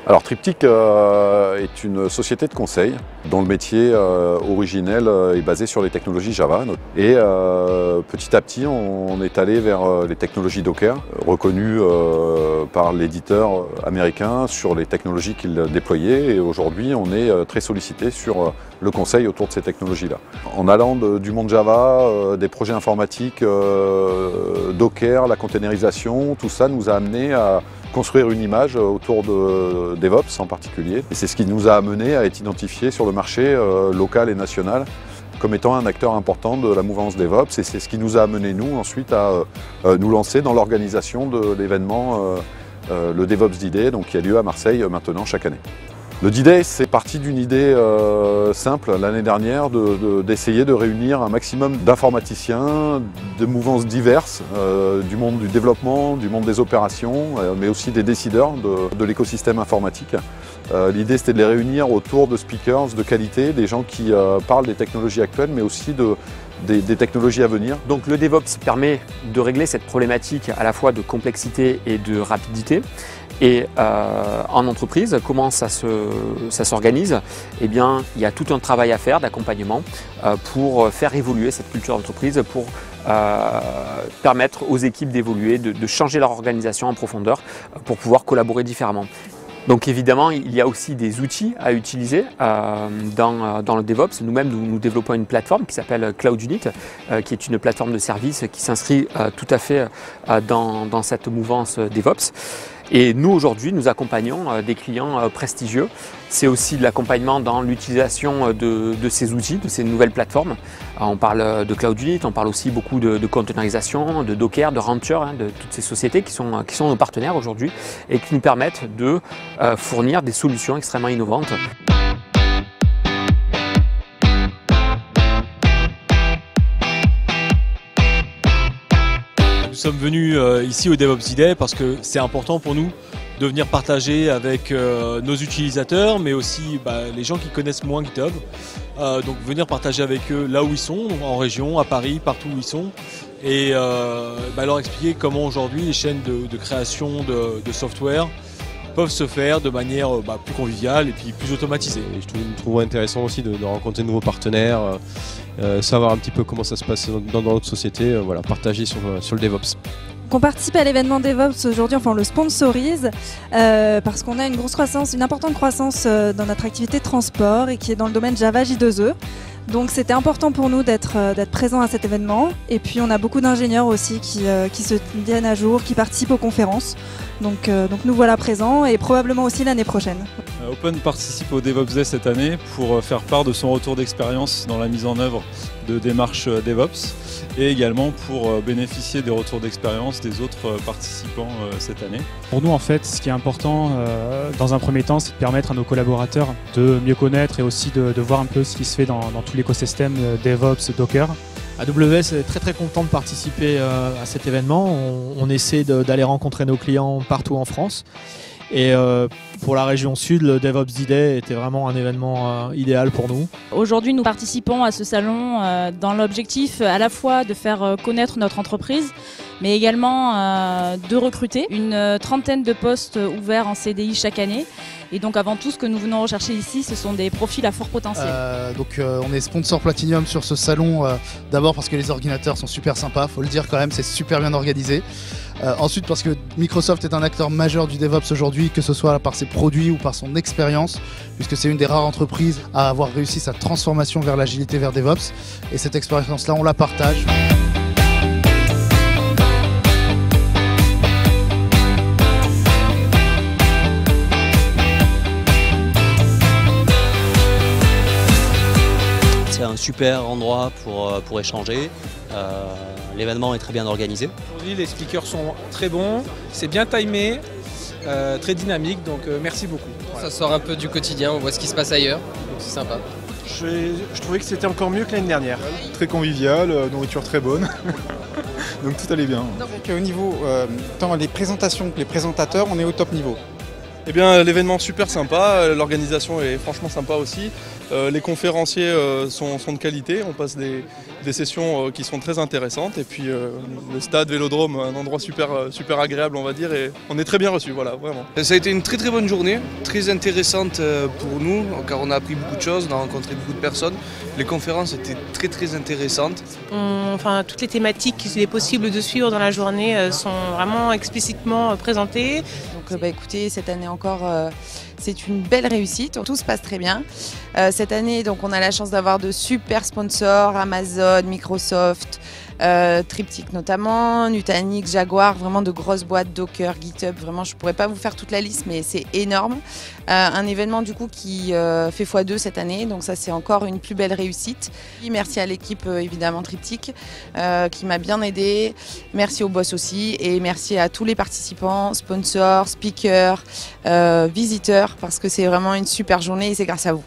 Alors Triptyque est une société de conseil dont le métier originel est basé sur les technologies Java. Et petit à petit, on est allé vers les technologies Docker, reconnues par l'éditeur américain sur les technologies qu'il déployait. Et aujourd'hui, on est très sollicité sur le conseil autour de ces technologies-là. En allant du monde Java, des projets informatiques, Docker, la containerisation, tout ça nous a amené à construire une image autour de DevOps en particulier. Et c'est ce qui nous a amené à être identifiés sur le marché local et national comme étant un acteur important de la mouvance DevOps. Et c'est ce qui nous a amené, nous, ensuite à nous lancer dans l'organisation de l'événement le DevOps D-Day, donc qui a lieu à Marseille maintenant chaque année. Le D-Day, c'est parti d'une idée simple l'année dernière d'essayer de réunir un maximum d'informaticiens, de mouvances diverses, du monde du développement, du monde des opérations, mais aussi des décideurs de l'écosystème informatique. L'idée, c'était de les réunir autour de speakers de qualité, des gens qui parlent des technologies actuelles, mais aussi des technologies à venir. Donc le DevOps permet de régler cette problématique à la fois de complexité et de rapidité. Et en entreprise, comment ça s'organise? Eh bien, il y a tout un travail à faire d'accompagnement pour faire évoluer cette culture d'entreprise, pour permettre aux équipes d'évoluer, de changer leur organisation en profondeur pour pouvoir collaborer différemment. Donc évidemment, il y a aussi des outils à utiliser dans le DevOps. Nous-mêmes, nous développons une plateforme qui s'appelle CloudUnit, qui est une plateforme de service qui s'inscrit tout à fait dans cette mouvance DevOps. Et nous, aujourd'hui, nous accompagnons des clients prestigieux. C'est aussi de l'accompagnement dans l'utilisation de ces outils, de ces nouvelles plateformes. On parle de CloudUnit, on parle aussi beaucoup de containerisation, de Docker, de Rancher, de toutes ces sociétés qui sont nos partenaires aujourd'hui et qui nous permettent de fournir des solutions extrêmement innovantes. Nous sommes venus ici au DevOps D-Day parce que c'est important pour nous de venir partager avec nos utilisateurs, mais aussi les gens qui connaissent moins GitHub. Donc venir partager avec eux là où ils sont, en région, à Paris, partout où ils sont, et leur expliquer comment aujourd'hui les chaînes de création de software peuvent se faire de manière plus conviviale et puis plus automatisée. Et je trouve intéressant aussi de rencontrer de nouveaux partenaires, savoir un petit peu comment ça se passe dans notre société, partager sur le DevOps. On participe à l'événement DevOps aujourd'hui, enfin on le sponsorise parce qu'on a une grosse croissance, une importante croissance dans notre activité de transport et qui est dans le domaine Java J2E. Donc c'était important pour nous d'être présents à cet événement. Et puis on a beaucoup d'ingénieurs aussi qui se tiennent à jour, qui participent aux conférences. Donc nous voilà présents et probablement aussi l'année prochaine. Open participe au DevOps Day cette année pour faire part de son retour d'expérience dans la mise en œuvre de démarches DevOps et également pour bénéficier des retours d'expérience des autres participants cette année. Pour nous, en fait, ce qui est important dans un premier temps, c'est de permettre à nos collaborateurs de mieux connaître et aussi de voir un peu ce qui se fait dans tout l'écosystème DevOps, Docker. AWS est très content de participer à cet événement. On essaie d'aller rencontrer nos clients partout en France. Et pour la région sud, le DevOps D-Day était vraiment un événement idéal pour nous. Aujourd'hui, nous participons à ce salon dans l'objectif à la fois de faire connaître notre entreprise, mais également de recruter. Une trentaine de postes ouverts en CDI chaque année. Et donc avant tout, ce que nous venons rechercher ici, ce sont des profils à fort potentiel. On est sponsor Platinum sur ce salon, d'abord parce que les ordinateurs sont super sympas, faut le dire quand même, c'est super bien organisé. Ensuite parce que Microsoft est un acteur majeur du DevOps aujourd'hui, que ce soit par ses produits ou par son expérience, puisque c'est une des rares entreprises à avoir réussi sa transformation vers l'agilité, vers DevOps. Et cette expérience-là, on la partage. C'est un super endroit pour échanger. L'événement est très bien organisé. Aujourd'hui, les speakers sont très bons, c'est bien timé, très dynamique, donc merci beaucoup. Ça sort un peu du quotidien, on voit ce qui se passe ailleurs, donc c'est sympa. Je trouvais que c'était encore mieux que l'année dernière. Très convivial, nourriture très bonne, donc tout allait bien. Donc, au niveau, tant les présentations que les présentateurs, on est au top niveau. Eh bien l'événement super sympa, l'organisation est franchement sympa aussi. Les conférenciers sont de qualité, on passe des sessions qui sont très intéressantes et puis le stade Vélodrome, un endroit super agréable on va dire et on est très bien reçus, voilà, vraiment. Ça a été une très bonne journée, très intéressante pour nous car on a appris beaucoup de choses, on a rencontré beaucoup de personnes. Les conférences étaient très intéressantes. Enfin, toutes les thématiques qu'il est possible de suivre dans la journée sont vraiment explicitement présentées. Donc écoutez, cette année encore, c'est une belle réussite, tout se passe très bien. Cette année, donc, on a la chance d'avoir de super sponsors, Amazon, Microsoft, Triptych notamment, Nutanix, Jaguar, vraiment de grosses boîtes, Docker, GitHub, vraiment je ne pourrais pas vous faire toute la liste mais c'est énorme. Un événement du coup qui fait x2 cette année, donc ça c'est encore une plus belle réussite. Merci à l'équipe évidemment Triptych qui m'a bien aidé, merci au boss aussi et merci à tous les participants, sponsors, speakers, visiteurs parce que c'est vraiment une super journée et c'est grâce à vous.